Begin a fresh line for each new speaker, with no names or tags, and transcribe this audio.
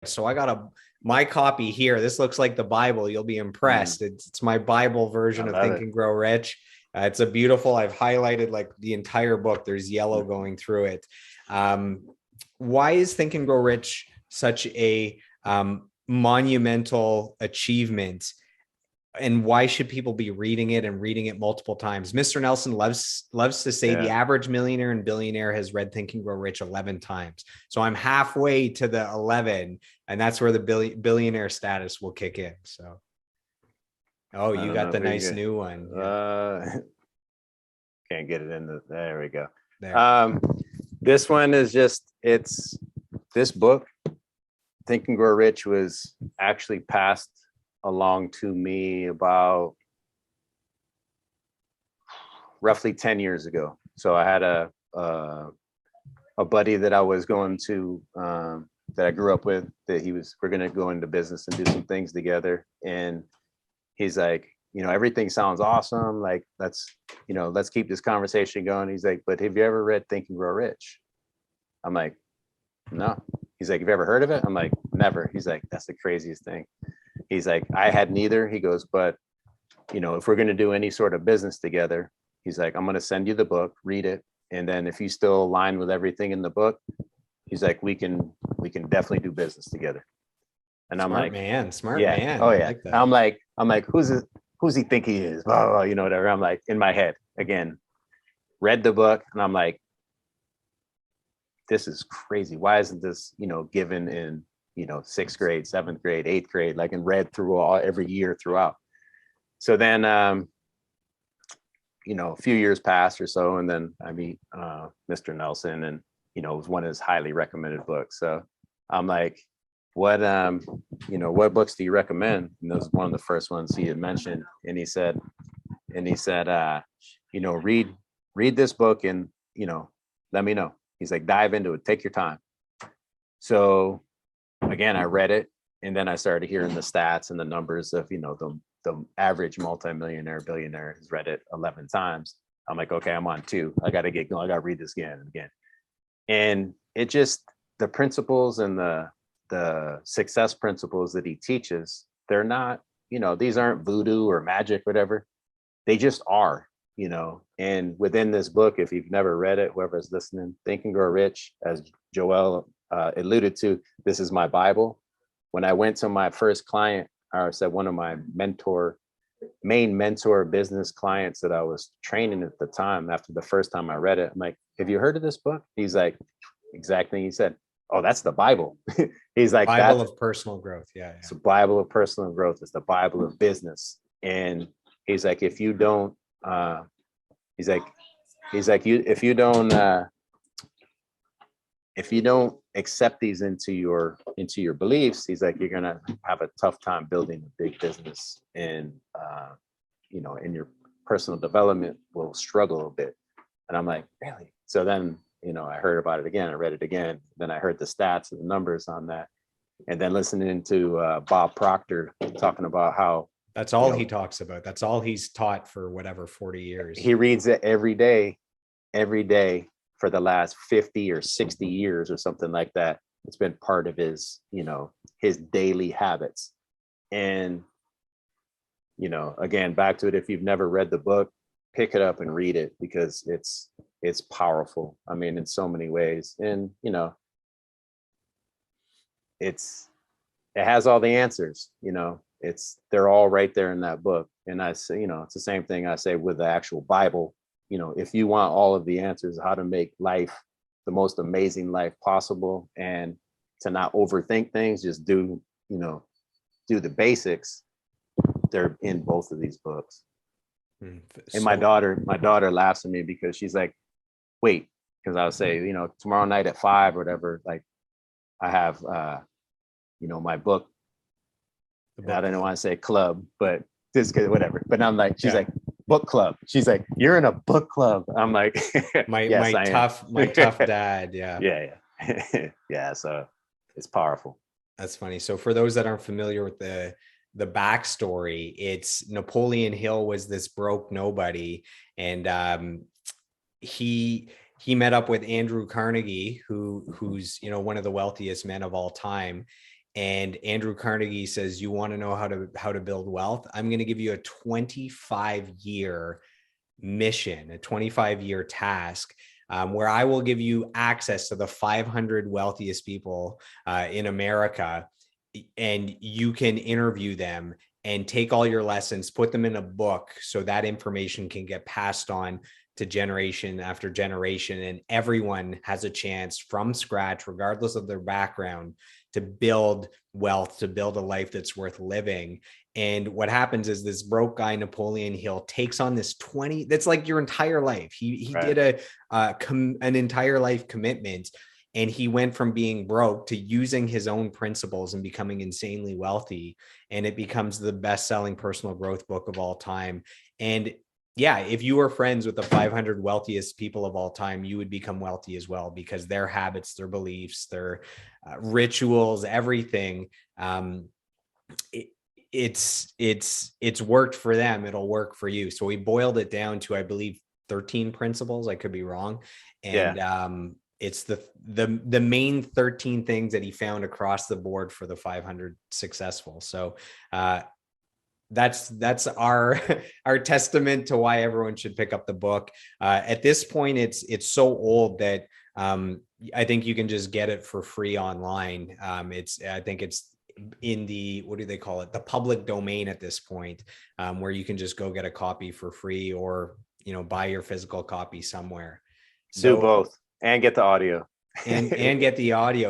So I got my copy here. This looks like the Bible. You'll be impressed. It's my Bible
I
version of
love
Think
it.
and Grow Rich. It's a beautiful. I've highlighted like the entire book. There's yellow going through it. Um, why is Think and Grow Rich such a monumental achievement? And why should people be reading it and reading it multiple times? Mr. Nelson loves to say the
Yeah.
average millionaire and billionaire has read Think and Grow Rich 11 times. So I'm halfway to the 11, and that's where the billionaire status will kick in. So, oh,
I
you
don't know
got
if
the
we
nice
can
new one.
get,
Yeah,
can't get it in there we go.
there.
Um, this one is it's this book, Think and Grow Rich, was actually passed along to me about roughly 10 years ago. So I had a buddy that I was going to, that I grew up with, that we're going to go into business and do some things together. And he's like, everything sounds awesome. Like, let's keep this conversation going. He's like, but have you ever read Think and Grow Rich? I'm like, no. He's like, have you ever heard of it? I'm like, never. He's like, that's the craziest thing. He's like, I had neither. He goes, but if we're going to do any sort of business together, he's like, I'm going to send you the book, read it. And then if you still align with everything in the book, he's like, we can definitely do business together. And I'm like,
Smart
yeah,
man.
oh
I
yeah.
like that.
I'm like, who's he think he is? Blah, blah, blah, whatever. I'm like, in my head again, read the book, and I'm like, this is crazy. Why isn't this, given in, sixth grade, seventh grade, eighth grade, like, and read through every year throughout. So then, a few years passed or so, and then I meet Mr. Nelson, and it was one of his highly recommended books. So I'm like, what books do you recommend? And that was one of the first ones he had mentioned. And he said, read this book, and let me know. He's like, dive into it, take your time. So again, I read it, and then I started hearing the stats and the numbers of the average multimillionaire, billionaire has read it 11 times. I'm like, okay, I'm on 2. I got to get going. I got to read this again and again. And it just, the principles and the success principles that he teaches, they're not, these aren't voodoo or magic, whatever. They just are, and within this book, if you've never read it, whoever's listening, Think and Grow Rich, as Joel alluded to, this is my Bible. When I went to my first client, or said one of my main mentor business clients that I was training at the time, after the first time I read it, I'm like, have you heard of this book? He's like, exactly. He said, oh, that's the Bible. He's like,
Bible of personal growth. Yeah,
it's the Bible of personal growth. It's the Bible of business. And he's like, if you don't, he's like, if you don't accept these into your beliefs, he's like, you're gonna have a tough time building a big business, and in your personal development will struggle a bit. And I'm like, really? So then I heard about it again, I read it again, then I heard the stats and the numbers on that, and then listening to Bob Proctor talking about how
that's all he talks about. That's all he's taught for whatever 40 years.
He reads it every day for the last 50 or 60 years or something like that. It's been part of his his daily habits. And again, back to it, if you've never read the book, pick it up and read it, because it's powerful. I mean, in so many ways. And it has all the answers. They're all right there in that book. And I say, it's the same thing I say with the actual Bible. If you want all of the answers, how to make life the most amazing life possible, and to not overthink things, just do the basics. They're in both of these books. And my daughter laughs at me, because she's like, wait, because I'll say, tomorrow night at 5 or whatever, like, I have my book. I don't want to say club, but this whatever. But I'm like, she's like, book club. She's like, you're in a book club. I'm like,
yes, my tough dad. Yeah.
Yeah. So it's powerful.
That's funny. So for those that aren't familiar with the backstory, it's Napoleon Hill was this broke nobody, and he met up with Andrew Carnegie, who's one of the wealthiest men of all time. and Andrew Carnegie says, you want to know how to build wealth? I'm going to give you a 25-year mission, a 25-year task, where I will give you access to the 500 wealthiest people in America, and you can interview them and take all your lessons, put them in a book so that information can get passed on to generation after generation. And everyone has a chance from scratch, regardless of their background, to build wealth, to build a life that's worth living. And what happens is this broke guy, Napoleon Hill, takes on this 20, that's like your entire life. He
Right.
did an entire life commitment, and he went from being broke to using his own principles and becoming insanely wealthy. And it becomes the best-selling personal growth book of all time. And yeah, if you were friends with the 500 wealthiest people of all time, you would become wealthy as well, because their habits, their beliefs, their rituals, everything, it's worked for them. It'll work for you. So we boiled it down to, I believe, 13 principles. I could be wrong. And it's the main 13 things that he found across the board for the 500 successful. So that's our our testament to why everyone should pick up the book. At this point, it's so old that I think you can just get it for free online. I think it's in the, what do they call it, the public domain at this point, where you can just go get a copy for free, or buy your physical copy somewhere.
Do both and get the audio.
and get the audio.